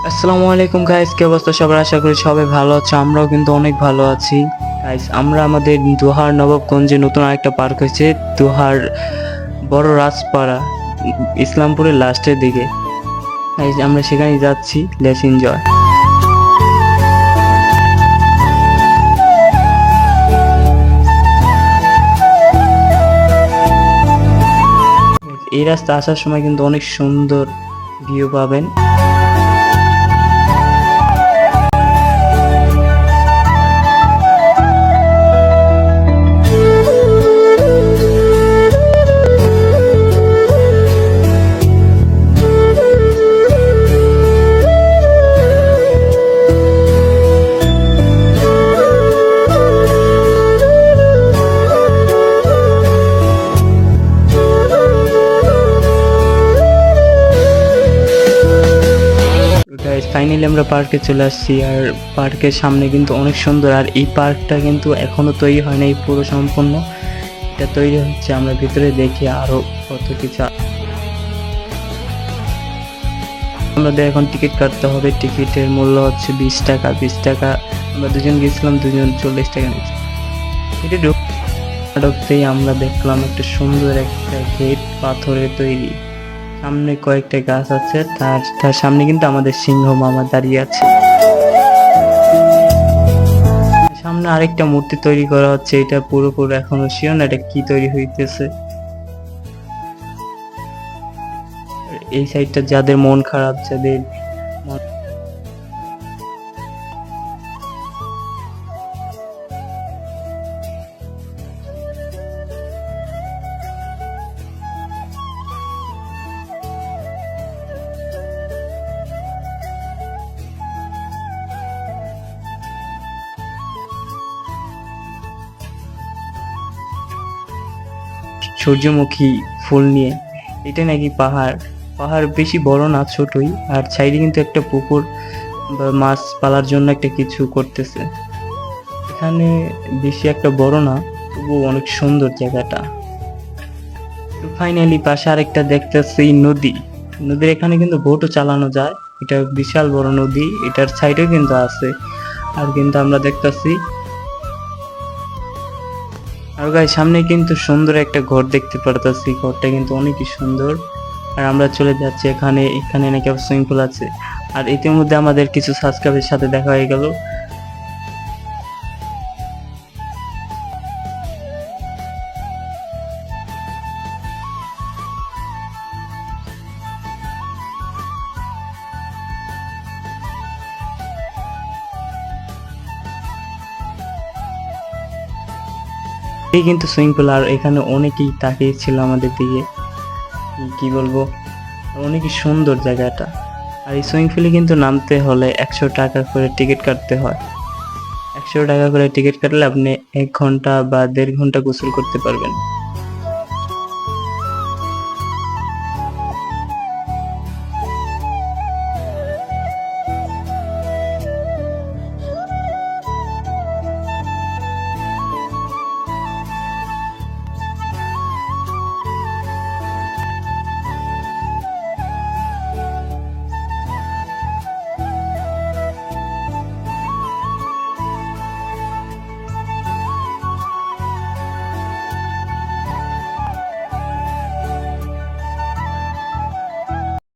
আসসালামু আলাইকুম গাইস, কি অবস্থা সবার? আশা করি সবাই ভালো আছে। আমরাও কিন্তু অনেক ভালো আছি গাইস। আমরা আমাদের দোহার নবাবগঞ্জে নতুন আরেকটা পার্ক হয়েছে, দোহার বড় রাজপাড়া, ইসলামপুরের লাস্টের দিকে গাইস। আমরা সেখানে যাচ্ছি, লেটস এনজয়। এই রাস্তা আসার সময় কিন্তু অনেক সুন্দর ভিউ পাবেন। গাইস ফাইনালি আমরা পার্কে চলে আসছি, আর পার্কের সামনে কিন্তু অনেক সুন্দর। আর এই পার্কটা কিন্তু এখনো তৈরি হয় নাই পুরো সম্পূর্ণ, এটা তৈরি হচ্ছে। আমরা ভিতরে দেখি আরো কত কিছু। আমাদের এখন টিকিট কাটতে হবে, টিকিটের মূল্য হচ্ছে 20 টাকা। 20 টাকা, আমরা দুজন গেছিলাম, দুজন 40 টাকা নিচ্ছে। এটা ঢুকতেই আমরা দেখলাম একটা সুন্দর একটা গেট, পাথরের তৈরি। সামনে কয়েকটা গাছ আছে, তার সামনে কিন্তু আমাদের সিংহ মামা দাঁড়িয়ে আছে। সামনে আরেকটা মূর্তি তৈরি করা হচ্ছে, এটা পুরোপুরি এখনো শিওর না এটা কি তৈরি হইতেছে। এই সাইডটা যাদের মন খারাপ, যাদের সূর্যমুখী ফুল নিয়ে, এটা নাকি পাহাড়। পাহাড় বেশি বড় না, ছোটই। আর সাইডে কিন্তু একটা পুকুর বা মাছ পালার জন্য একটা কিছু করতেছে। এখানে বেশি একটা বড় না, তবু অনেক সুন্দর জায়গাটা। ফাইনালি পাশে আরেকটা দেখতেছি নদী। নদীর এখানে কিন্তু বোটও চালানো যায়, এটা বিশাল বড় নদী, এটার সাইডেও কিন্তু আছে। আর কিন্তু আমরা দেখতেছি, আর গাই সামনে কিন্তু সুন্দর একটা ঘর দেখতে পারতাছি, ঘরটা কিন্তু অনেকই সুন্দর। আর আমরা চলে যাচ্ছি এখানে, এখানে নাকি সুইমিং পুল আছে। আর ইতিমধ্যে আমাদের কিছু সাবস্ক্রাইবের সাথে দেখা হয়ে গেল। এই কিন্তু সুইমিং পুল, আর এখানে অনেকেই তাকিয়েছিল আমাদের দিকে। কি বলবো, অনেকই সুন্দর জায়গাটা। আর এই সুইমিং পুলে কিন্তু নামতে হলে 100 টাকা করে টিকিট কাটতে হয়। 100 টাকা করে টিকিট কাটলে আপনি 1 ঘন্টা বা 1.5 ঘন্টা গোসল করতে পারবেন।